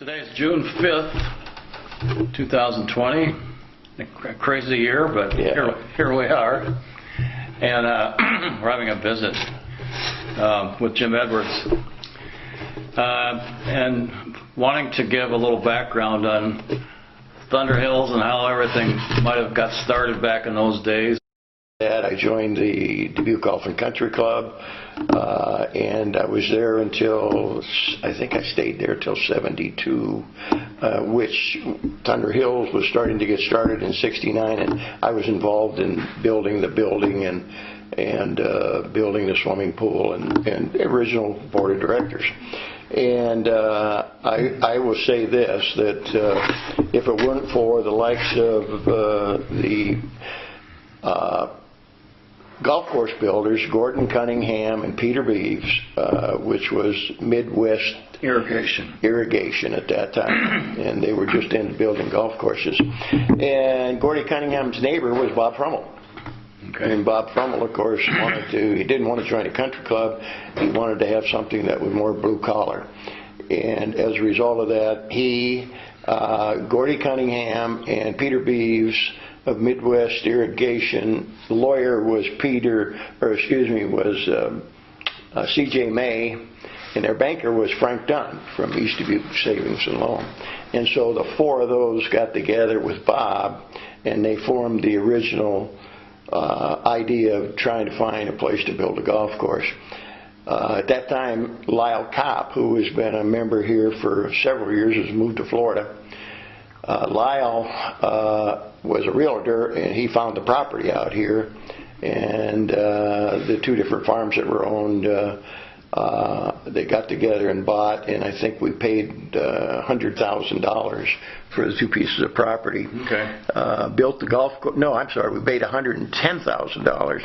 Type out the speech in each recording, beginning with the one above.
Today's June 5th, 2020. A crazy year, but here we are. And we're having a visit with Jim Edwards. And wanting to give a little background on Thunder Hills and how everything might have got started back in those days. I joined the Dubuque Golf and Country Club, and I was there until, I think I stayed there till 72, which Thunder Hills was starting to get started in 69, and I was involved in building the building and building the swimming pool and original board of directors. And I will say this, that if it weren't for the likes of the golf course builders, Gordon Cunningham and Peter Beeves, which was Midwest irrigation at that time, and they were just in building golf courses. And Gordon Cunningham's neighbor was Bob Frummel. Okay. And Bob Frummel, of course, he didn't want to join a country club. He wanted to have something that was more blue collar. And as a result of that, Gordon Cunningham and Peter Beeves of Midwest Irrigation, the lawyer was C.J. May, and their banker was Frank Dunn from East Dubuque Savings and Loan. And so the four of those got together with Bob, and they formed the original idea of trying to find a place to build a golf course. At that time, Lyle Kopp, who has been a member here for several years, has moved to Florida. Lyle was a realtor, and he found the property out here, and the two different farms that were owned, they got together and bought, and I think we paid $100,000 for the two pieces of property. Okay. Built the golf course. No, I'm sorry, we paid $110,000,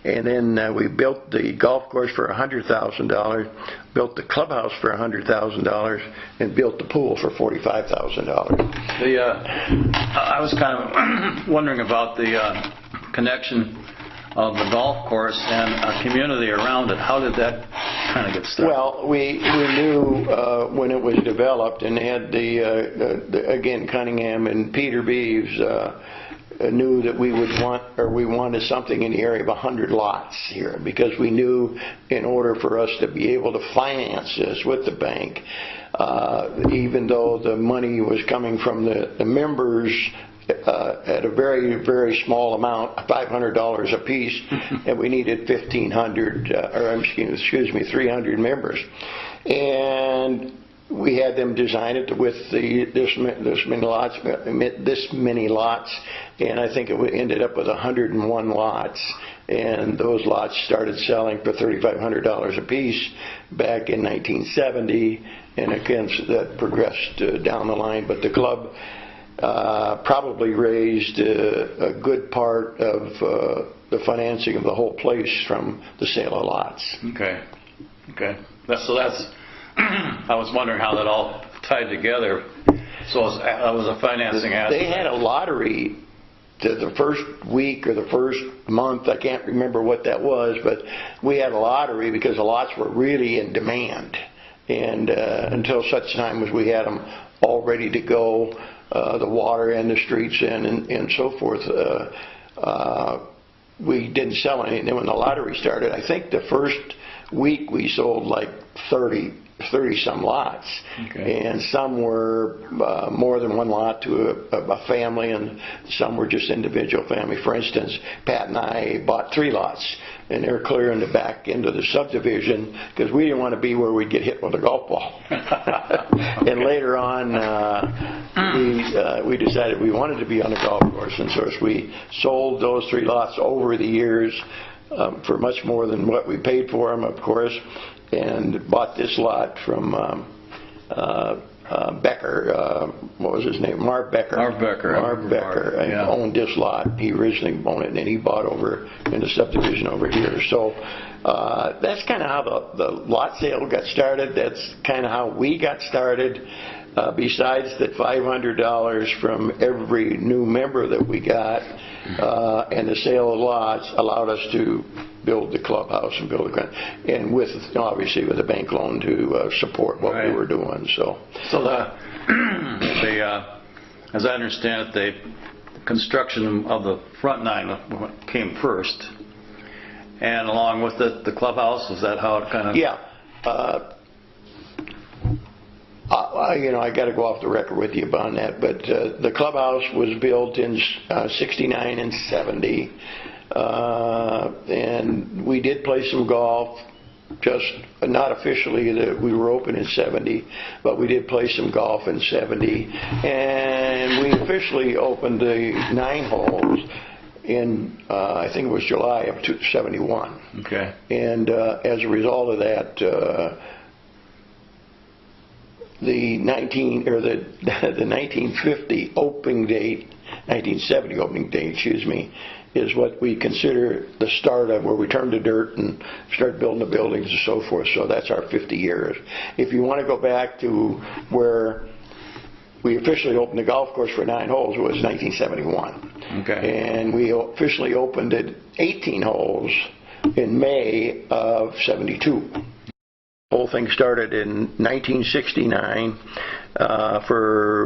and then we built the golf course for $100,000, built the clubhouse for $100,000, and built the pool for $45,000. I was kind of wondering about the connection of the golf course and a community around it. How did that kind of get started? Well, we knew when it was developed, and had again, Cunningham and Peter Beeves knew that we wanted something in the area of 100 lots here, because we knew in order for us to be able to finance this with the bank, even though the money was coming from the members at a very, very small amount, $500 a piece, and we needed 300 members. And we had them design it with this many lots, and I think it ended up with 101 lots. And those lots started selling for $3,500 a piece back in 1970, and again, that progressed down the line. But the club probably raised a good part of the financing of the whole place from the sale of lots. Okay. So that's I was wondering how that all tied together. So that was a financing aspect. They had a lottery to the first week or the first month. I can't remember what that was, but we had a lottery because the lots were really in demand. And until such time as we had them all ready to go, the water and the streets and so forth, we didn't sell any. And then when the lottery started, I think the first week we sold like 30 some lots. Okay. And some were more than one lot to a family, and some were just individual family. For instance, Pat and I bought 3 lots, and they're clear in the back end of the subdivision because we didn't want to be where we'd get hit with a golf ball. Okay. And later on, we decided we wanted to be on a golf course, and so we sold those 3 lots over the years for much more than what we paid for them, of course, and bought this lot from Becker. What was his name? Marv Becker. Marv Becker. Yeah. Owned this lot. He originally owned it, and then he bought over in the subdivision over here. So that's kind of how the lot sale got started. That's kind of how we got started. Besides that $500 from every new member that we got, and the sale of lots allowed us to build the clubhouse and build the and with obviously with a bank loan to support what we were doing. So the as I understand it, the construction of the front 9 came first, and along with it, the clubhouse. Is that how it kind of? Yeah. I got to go off the record with you on that, but the clubhouse was built in 69 and 70, and we did play some golf. Just not officially that we were open in 70, but we did play some golf in 70, and we officially opened the 9 holes in I think it was July of 71. Okay. And as a result of that, the 1950 opening date, 1970 opening date, excuse me, is what we consider the start of where we turned to dirt and started building the buildings and so forth. So that's our 50 years. If you want to go back to where we officially opened the golf course for 9 holes, it was 1971. Okay. And we officially opened it 18 holes in May of 72. The whole thing started in 1969.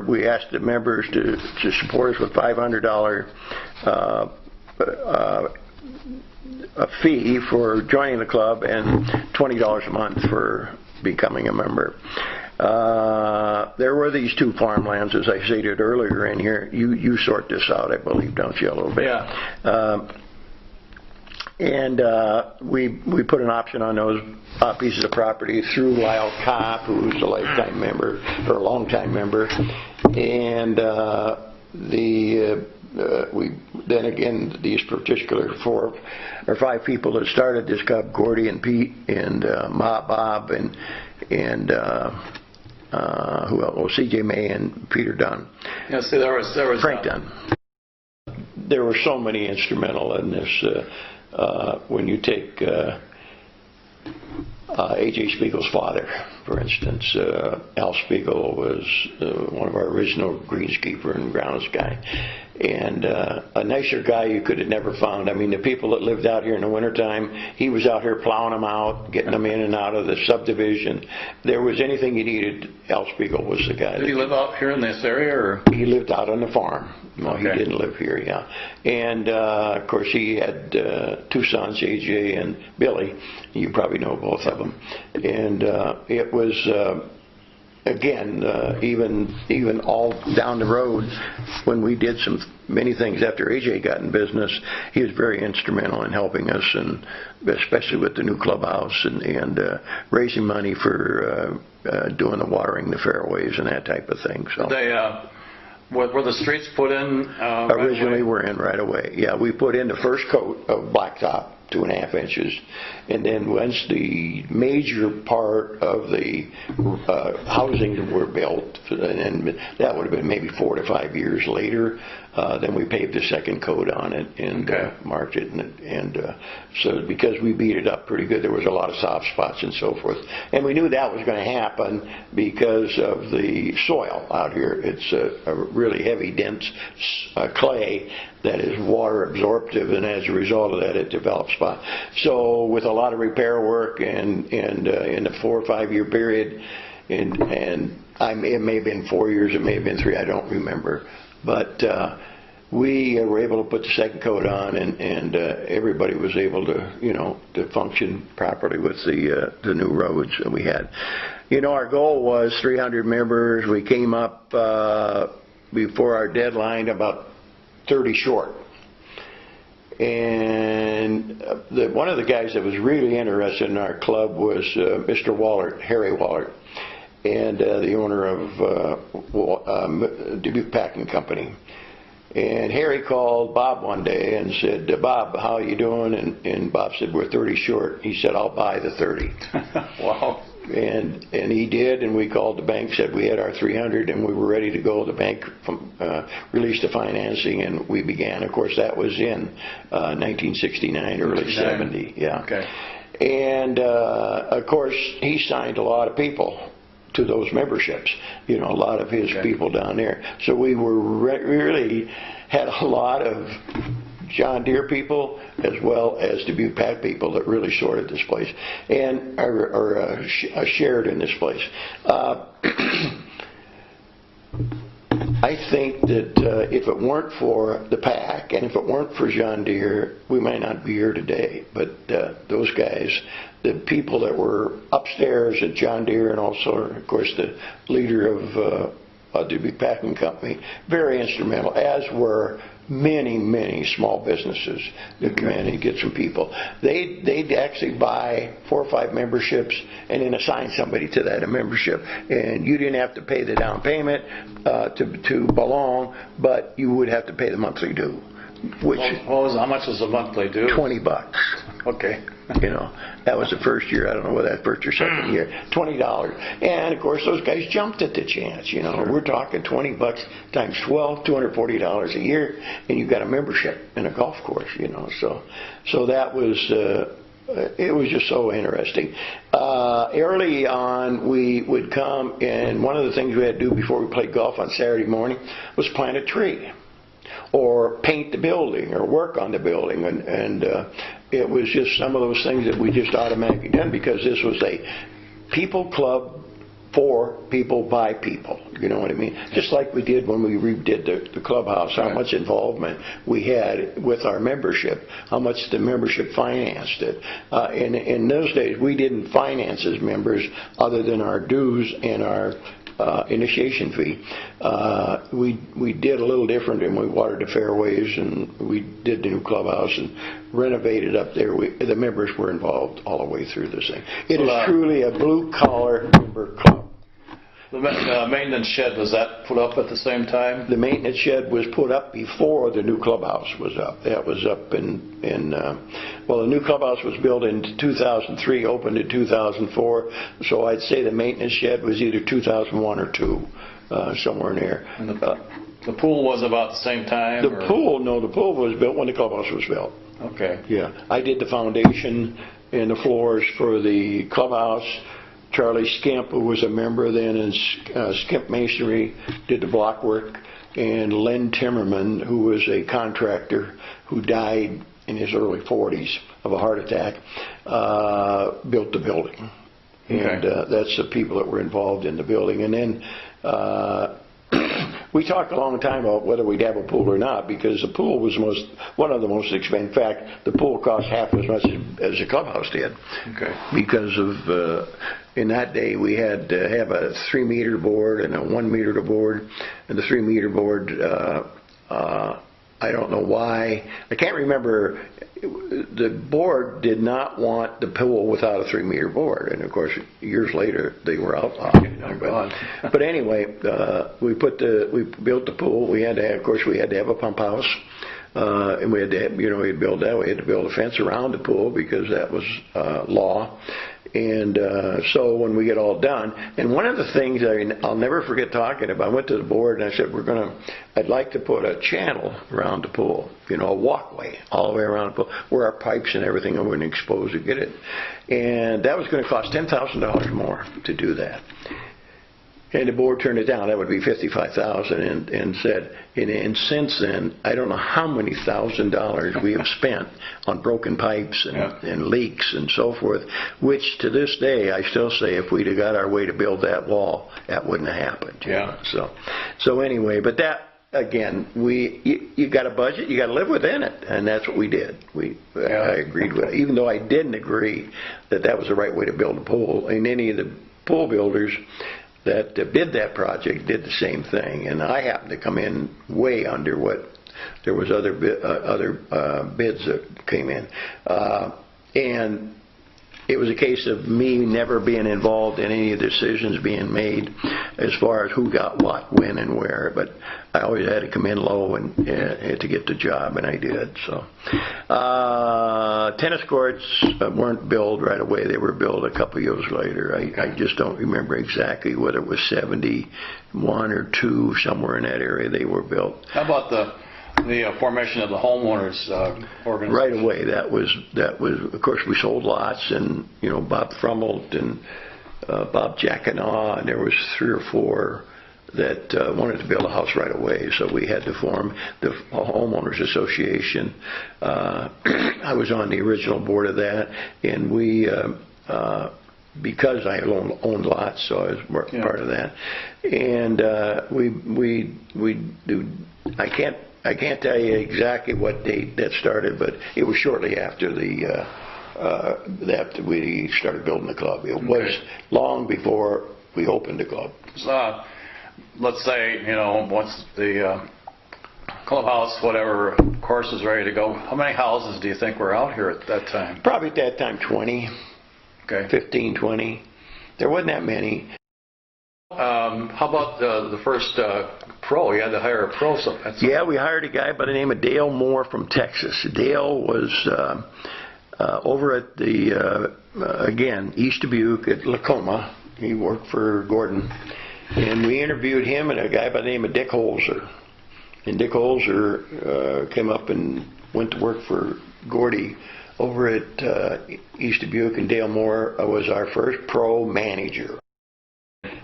We asked the members to support us with $500 a fee for joining the club and $20 a month for becoming a member. There were these 2 farmlands, as I stated earlier in here. You sort this out, I believe, don't you, a little bit? Yeah. And we put an option on those pieces of property through Lyle Kopp, who's a lifetime member, or a longtime member. And then again, these particular 4 or 5 people that started this club, Gordy and Pete and Bob and who else? Well, C.J. May and Peter Dunn. Yeah, see, there was Frank Dunn. There were so many instrumental in this. When you take A.J. Spiegel's father, for instance, Al Spiegel was one of our original greenskeeper and grounds guy, and a nicer guy you could have never found. I mean, the people that lived out here in the wintertime, he was out here plowing them out, getting them in and out of the subdivision. There was anything you needed, Al Spiegel was the guy. Did he live out here in this area, or? He lived out on the farm. No, okay. He didn't live here, yeah. And, of course, he had 2 sons, A.J. and Billy. You probably know both of them. And it was, again, even all down the road, when we did many things after A.J. got in business, he was very instrumental in helping us, and especially with the new clubhouse and raising money for doing the watering the fairways and that type of thing. So. Were the streets put in? Originally were in right away. Yeah, we put in the first coat of blacktop, 2.5 inches, and then once the major part of the housing were built, and that would have been maybe 4 to 5 years later, then we paved the second coat on it and marked it, and so because we beat it up pretty good, there was a lot of soft spots and so forth, and we knew that was going to happen because of the soil out here. It's a really heavy, dense clay that is water absorptive, and as a result of that, it develops spots. So with a lot of repair work and in the 4 or 5 year period, and it may have been 4 years, it may have been 3, I don't remember, but we were able to put the second coat on, and everybody was able to, to function properly with the new roads that we had. Our goal was 300 members. We came up before our deadline about 30 short. And one of the guys that was really interested in our club was Mr. Wallert, Harry Wallert, and the owner of Dubuque Packing Company. And Harry called Bob one day and said, "Bob, how you doing?" And Bob said, "We're 30 short." He said, "I'll buy the 30. Wow. And he did, and we called the bank, said we had our 300, and we were ready to go. The bank released the financing, and we began. Of course, that was in 1969, early 70. Yeah. Okay. And of course, he signed a lot of people to those memberships. A lot of his people down there. So we were really had a lot of John Deere people as well as Dubuque Pat people that really sorted this place and shared in this place. I think that if it weren't for the PAC and if it weren't for John Deere, we might not be here today. But those guys, the people that were upstairs at John Deere, and also, of course, the leader of the big packing company, very instrumental, as were many small businesses that come in and get some people. They'd actually buy 4 or 5 memberships and then assign somebody to that membership, and you didn't have to pay the down payment to belong, but you would have to pay the monthly due. Which how much was the monthly due? $20. Okay. You know, that was the first year. I don't know whether that first or second year. $20, and of course those guys jumped at the chance. You know, sure. We're talking $20 times 12, $240 a year, and you got a membership in a golf course. You know, so that was. It was just so interesting. Early on, we would come, and one of the things we had to do before we played golf on Saturday morning was plant a tree, or paint the building, or work on the building, and it was just some of those things that we just automatically done because this was a people club for people by people. You know what I mean? Just like we did when we redid the clubhouse, how much involvement we had with our membership, how much the membership financed it. In those days, we didn't finance as members other than our dues and our initiation fee. We did a little different, and we watered the fairways, and we did the new clubhouse and renovated up there. The members were involved all the way through this thing. It is truly a blue-collar member club. The maintenance shed, was that put up at the same time? The maintenance shed was put up before the new clubhouse was up. That was up well, the new clubhouse was built in 2003, opened in 2004, so I'd say the maintenance shed was either 2001 or 2, somewhere in there. And the pool was about the same time? The pool was built when the clubhouse was built. Okay. Yeah, I did the foundation and the floors for the clubhouse. Charlie Skimp, who was a member then in Skimp Masonry, did the block work, and Len Timmerman, who was a contractor who died in his early 40s of a heart attack, built the building. Okay. And that's the people that were involved in the building. And then we talked a long time about whether we'd have a pool or not, because the pool was one of the most expensive. In fact, the pool cost half as much as the clubhouse did. Okay. Because of in that day we had to have a 3-meter board and a 1-meter board, and the 3-meter board, I don't know why, I can't remember. The board did not want the pool without a 3-meter board, and of course years later they were outlawed. But anyway, we built the pool. We had to have, of course, we had to have a pump house, and we had to have, we'd build that. We had to build a fence around the pool because that was law. And so when we get all done, and one of the things I'll never forget talking about, I went to the board and I said, I'd like to put a channel around the pool, a walkway all the way around the pool, where our pipes and everything are going to expose to get it. And that was going to cost $10,000 more to do that. And the board turned it down. That would be $55,000, and said, and since then, I don't know how many $1,000s we have spent on broken pipes and leaks and so forth, which to this day, I still say if we'd have got our way to build that wall, that wouldn't have happened. Yeah. So anyway, but that, again, you got a budget, you got to live within it, and that's what we did. I agreed with it, even though I didn't agree that was the right way to build a pool. And any of the pool builders that bid that project did the same thing, and I happened to come in way under what there was other bids that came in, and it was a case of me never being involved in any of the decisions being made as far as who got what, when, and where. But I always had to come in low and to get the job, and I did. So, tennis courts weren't built right away. They were built a couple years later. I just don't remember exactly whether it was 71 or 2, somewhere in that area they were built. How about the formation of the homeowners organization? Right away, that was. Of course, we sold lots, and Bob Frummelt and Bob Jackanaw, and there was 3 or 4 that wanted to build a house right away. So we had to form the homeowners association. I was on the original board of that, and we because I owned lots, so I was part of that. And we do. I can't tell you exactly what date that started, but it was shortly after after we started building the club. It was long before we opened the club. So, let's say, once the clubhouse, whatever, course is ready to go, how many houses do you think were out here at that time? Probably at that time 20, Okay. 15, 20. There wasn't that many. How about the first pro? You had to hire a pro. So we hired a guy by the name of Dale Moore from Texas. Dale was over at the, again, East Dubuque at Lacoma. He worked for Gordon. And we interviewed him and a guy by the name of Dick Holzer. And Dick Holzer came up and went to work for Gordy over at East Dubuque, and Dale Moore was our first pro manager.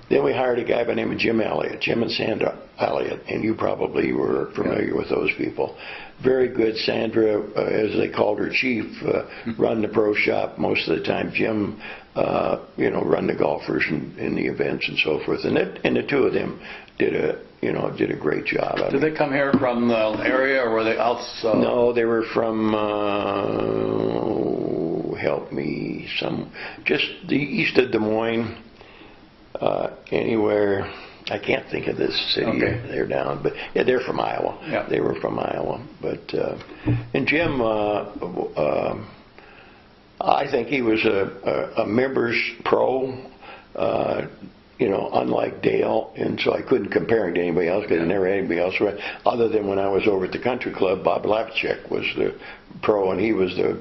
Then we hired a guy by the name of Jim Elliott, Jim and Sandra Elliott, and you probably were familiar with those people. Very good. Sandra, as they called her, chief, run the pro shop most of the time. Jim, run the golfers and the events and so forth. And the two of them did a great job. Did they come here from the area, or were they outside? No, they were from, help me, just the east of Des Moines. Anywhere, I can't think of this city they're down, but they're from Iowa. Yeah. They were from Iowa. But and Jim, I think he was a members pro, unlike Dale, and so I couldn't compare him to anybody else because I never had anybody else. Other than when I was over at the country club, Bob Lavchek was the pro, and he was the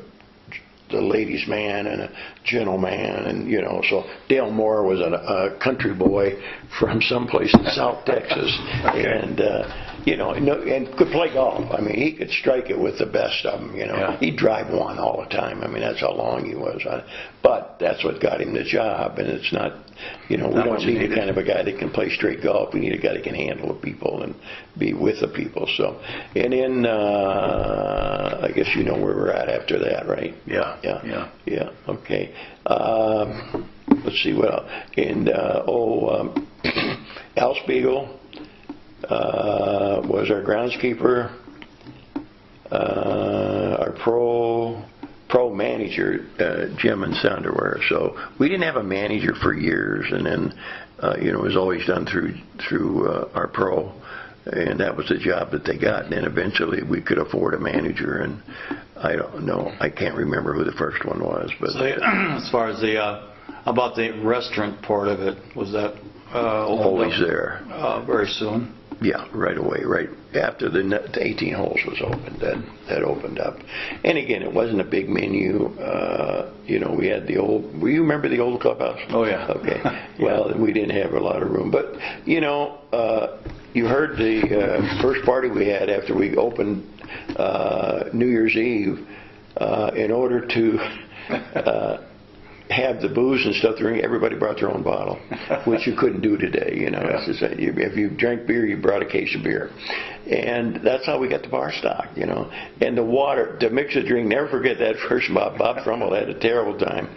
ladies' man and a gentleman, and so Dale Moore was a country boy from someplace in South Texas, and and could play golf. I mean, he could strike it with the best of them. He'd drive one all the time. I mean, that's how long he was on it. But that's what got him the job, and it's not. We don't need the kind of a guy that can play straight golf. We need a guy that can handle the people and be with the people. So, and then I guess you know where we're at after that, right? Yeah. Okay. Let's see what else. And Al Spiegel was our groundskeeper. Our pro manager, Jim and Sandra were. So we didn't have a manager for years, and then it was always done through our pro, and that was the job that they got. And then eventually we could afford a manager, and I don't know, I can't remember who the first one was. But so as far as about the restaurant part of it, was that always there? Very soon. Yeah, right away, right after the 18 holes was opened, that opened up. And again, it wasn't a big menu. We had the old. You remember the old clubhouse? Oh yeah. Okay. Well, we didn't have a lot of room, but you heard the first party we had after we opened New Year's Eve. In order to have the booze and stuff to drink, everybody brought their own bottle, which you couldn't do today. If you drank beer, you brought a case of beer, and that's how we got the bar stocked. And the water to mix the drink. Never forget that first Bob Frummel had a terrible time.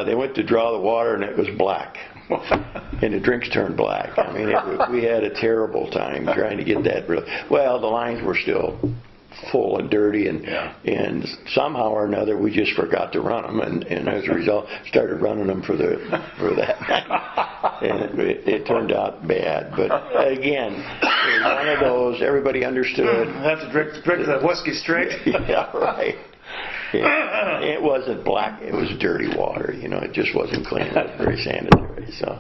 They went to draw the water and it was black. And the drinks turned black. I mean, we had a terrible time trying to get that. Well, the lines were still full and dirty, and somehow or another we just forgot to run them, and as a result started running them for that night, and it turned out bad. But again, it was one of those everybody understood. Have to drink the whiskey straight. Yeah, right. Yeah. It wasn't black; it was dirty water. It just wasn't clean. It was very sanitary. So,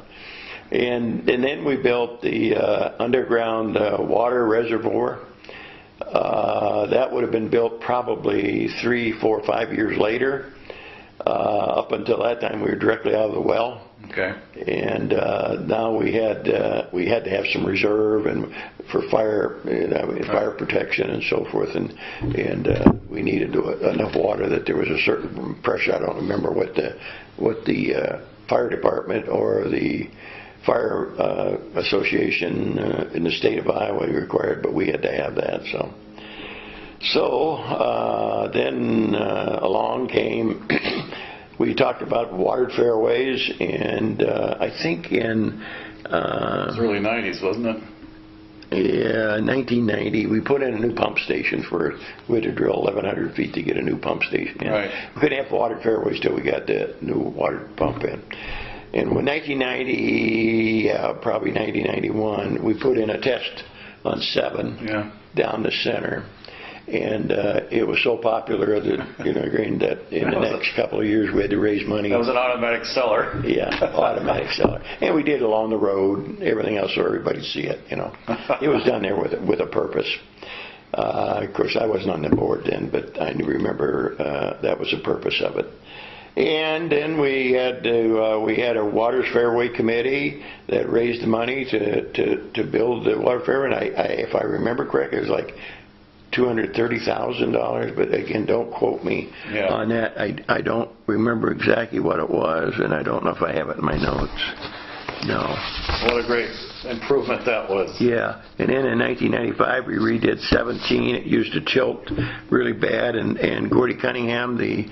and then we built the underground water reservoir. That would have been built probably 3, 4, 5 years later. Up until that time, we were directly out of the well. Okay. And now we had to have some reserve and for fire protection and so forth, and we needed enough water that there was a certain pressure. I don't remember what the fire department or the fire association in the state of Iowa required, but we had to have that. So then along came we talked about watered fairways, and I think in It was early 90s, wasn't it? yeah, 1990, we put in a new pump station we had to drill 1,100 feet to get a new pump station in. Right. We couldn't have watered fairways till we got the new water pump in. And when 1990, probably 1991, we put in a test on 7 down the center. And it was so popular that, agreeing that in the next couple of years we had to raise money. That was an automatic seller. Yeah, automatic seller. And we did it along the road, everything else so everybody'd see it, It was done there with a purpose. Of course, I wasn't on the board then, but I remember that was the purpose of it. And then we had a Waters Fairway Committee that raised the money to build the water fairway. And if I remember correctly, it was like $230,000, but again, don't quote me on that. I don't remember exactly what it was, and I don't know if I have it in my notes. No. What a great improvement that was. Yeah, and then in 1995 we redid 17. It used to tilt really bad, and Gordy Cunningham, the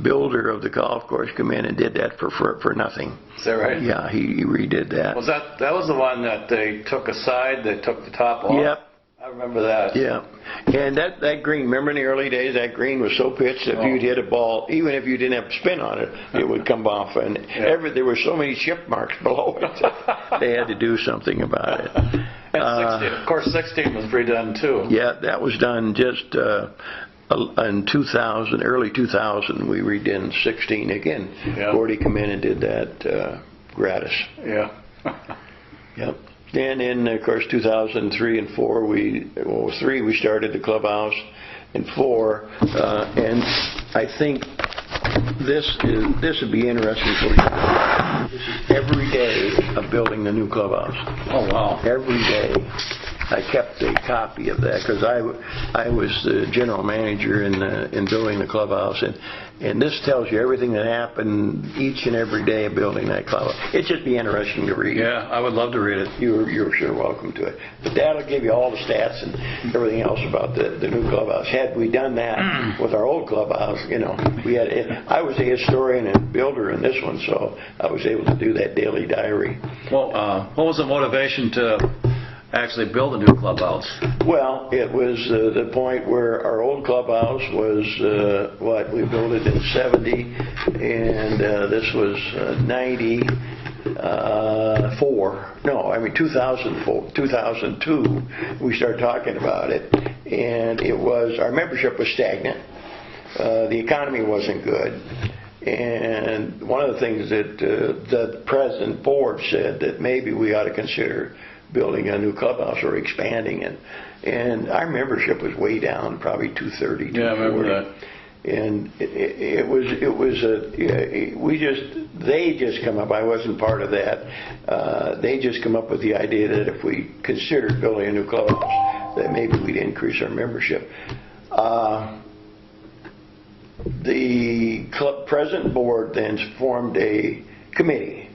builder of the golf course, came in and did that for nothing. Is that right? Yeah, he redid that. Was that was the one that they took aside? They took the top off. Yep. I remember that. Yeah, and that green, remember in the early days, that green was so pitched that if you'd hit a ball, even if you didn't have spin on it, it would come off. And there were so many chip marks below it, they had to do something about it. And 16, of course, 16 was redone too. Yeah, that was done just in 2000, early 2000. We redid 16 again. Yeah. Gordy come in and did that gratis. Yeah. Yep. Then in, of course, 2003 and 4, we started the clubhouse, and 4, and I think this would be interesting for you. This is every day of building the new clubhouse. Oh, wow. Every day. I kept a copy of that because I was the general manager in building the clubhouse, and this tells you everything that happened each and every day of building that clubhouse. It'd just be interesting to read. Yeah, I would love to read it. You're sure welcome to it. But that'll give you all the stats and everything else about the new clubhouse. Had we done that with our old clubhouse, we had. I was a historian and builder in this one, so I was able to do that daily diary. Well, what was the motivation to actually build a new clubhouse? Well, it was the point where our old clubhouse was we built it in 70, and this was 2004, 2002 we started talking about it, and our membership was stagnant. The economy wasn't good, and one of the things that the president board said that maybe we ought to consider building a new clubhouse or expanding it. And our membership was way down, probably 230. Yeah, I remember that. And they just come up, I wasn't part of that, they just come up with the idea that if we considered building a new clubhouse, that maybe we'd increase our membership. The president board then formed a committee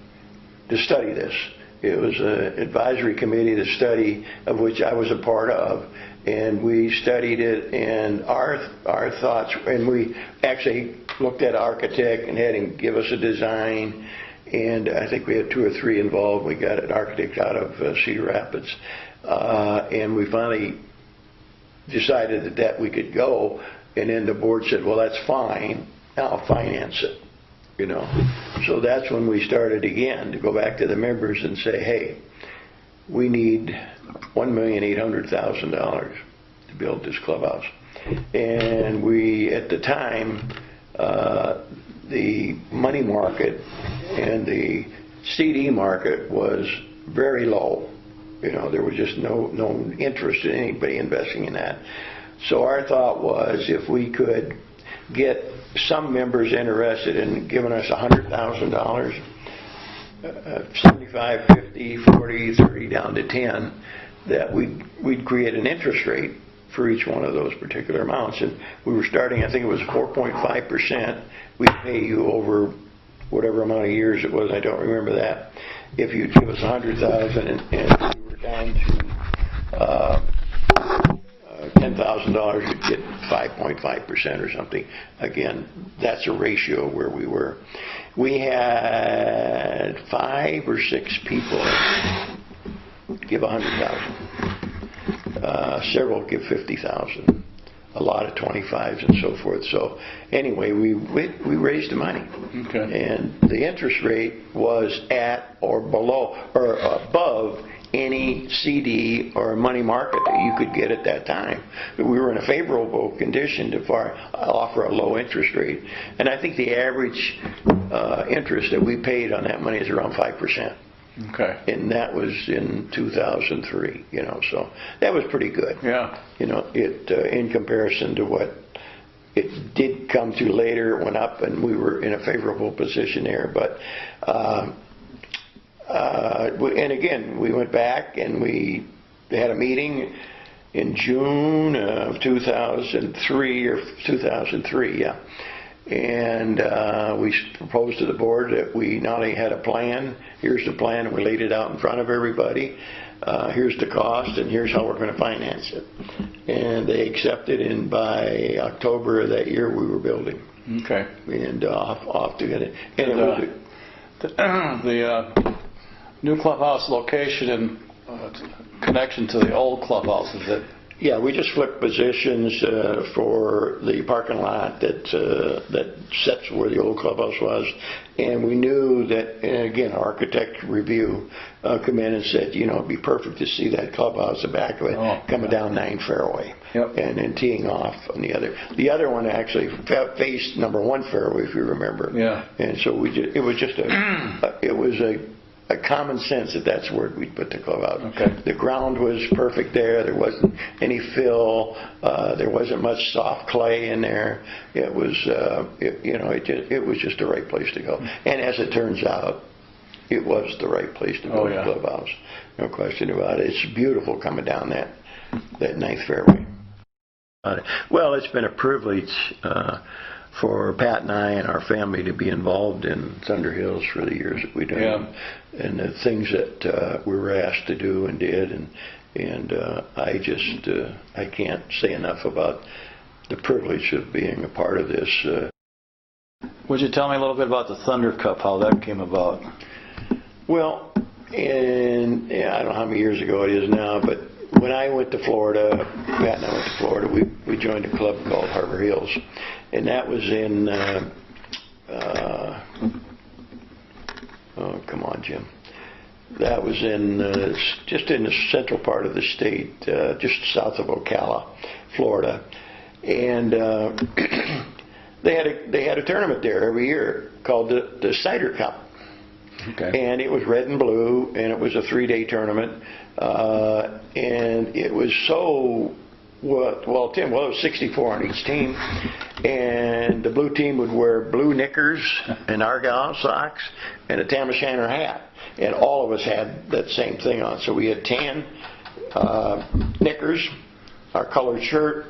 to study this. It was an advisory committee to study, of which I was a part of, and we studied it, and our thoughts, and we actually looked at an architect and had him give us a design, and I think we had 2 or 3 involved. We got an architect out of Cedar Rapids, and we finally decided that we could go, and then the board said, well, that's fine, I'll finance it. So that's when we started again to go back to the members and say, hey, we need $1,800,000 to build this clubhouse. And we, at the time, the money market and the CD market was very low. There was just no interest in anybody investing in that. So our thought was, if we could get some members interested in giving us $100,000, 75, 50, 40, 30, down to 10, that we'd create an interest rate for each one of those particular amounts. And we were starting, I think it was 4.5%. We'd pay you over whatever amount of years it was, I don't remember that. If you'd give us $100,000 and we were down to $10,000 $100,000, you'd get 5.5% or something. Again, that's a ratio where we were. We had 5 or 6 people give $100,000. Several give $50,000. A lot of 25s and so forth. So anyway, we raised the money. Okay. And the interest rate was at or below or above any CD or money market that you could get at that time. We were in a favorable condition to offer a low interest rate. And I think the average interest that we paid on that money is around 5%. Okay. And that was in 2003, so that was pretty good. Yeah. It in comparison to what it did come to later, it went up and we were in a favorable position there. But, and again, we went back and we had a meeting in June of 2003 or 2003, yeah. And we proposed to the board that we not only had a plan, here's the plan, and we laid it out in front of everybody. Here's the cost, and here's how we're going to finance it. And they accepted, and by October of that year, we were building. Okay. And off to get it. And the new clubhouse location in connection to the old clubhouse, is it? Yeah, we just flipped positions for the parking lot that sets where the old clubhouse was, and we knew that. And again, architect review come in and said, it'd be perfect to see that clubhouse, the back of it, coming down 9 fairway, and then teeing off on the other. The other one actually faced number 1 fairway, if you remember. Yeah. And so it was just a common sense that's where we'd put the clubhouse. Okay. The ground was perfect there. There wasn't any fill. There wasn't much soft clay in there. It was, it was just the right place to go. And as it turns out, it was the right place to go to the clubhouse. No question about it. It's beautiful coming down that 9th fairway. Well, it's been a privilege for Pat and I and our family to be involved in Thunder Hills for the years that we've done. Yeah. And the things that we were asked to do and did, and I can't say enough about the privilege of being a part of this. Would you tell me a little bit about the Thunder Cup, how that came about? Well, I don't know how many years ago it is now, but when I went to Florida, Pat and I went to Florida, we joined a club called Harbor Hills, and that was in oh, come on, Jim. That was in just in the central part of the state, just south of Ocala, Florida, and they had a tournament there every year called the Cider Cup. Okay. And it was red and blue, and it was a 3-day tournament, and it was so. Well, Tim, it was 64 on each team, and the blue team would wear blue knickers and argyle socks and a tam o'shanter hat, and all of us had that same thing on. So we had tan knickers, our colored shirt,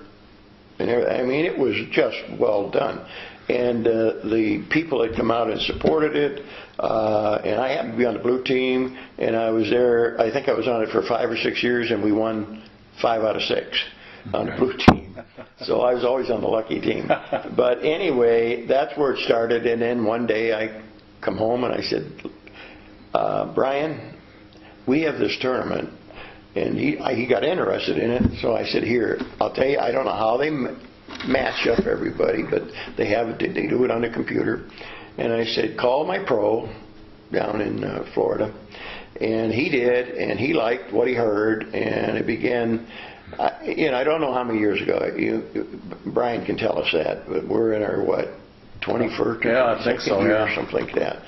and everything. I mean, it was just well done. And the people had come out and supported it, and I happened to be on the blue team, and I was there. I think I was on it for 5 or 6 years, and we won 5 out of 6. On the blue team. So I was always on the lucky team. But anyway, that's where it started. And then one day I come home and I said, Brian, we have this tournament. And he got interested in it. So I said, here, I'll tell you, I don't know how they match up everybody, but they do it on the computer. And I said, call my pro down in Florida. And he did, and he liked what he heard, and it began. I don't know how many years ago. Brian can tell us that, but we're in our 21st? Yeah, I think so. Year, or something like that.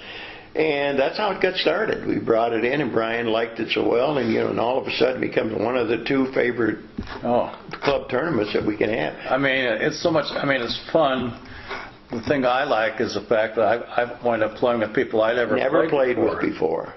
And that's how it got started. We brought it in, and Brian liked it so well, and and all of a sudden it becomes one of the 2 favorite club tournaments that we can have. I mean, it's so much. I mean, it's fun. The thing I like is the fact that I've wound up playing with people I'd never played with before.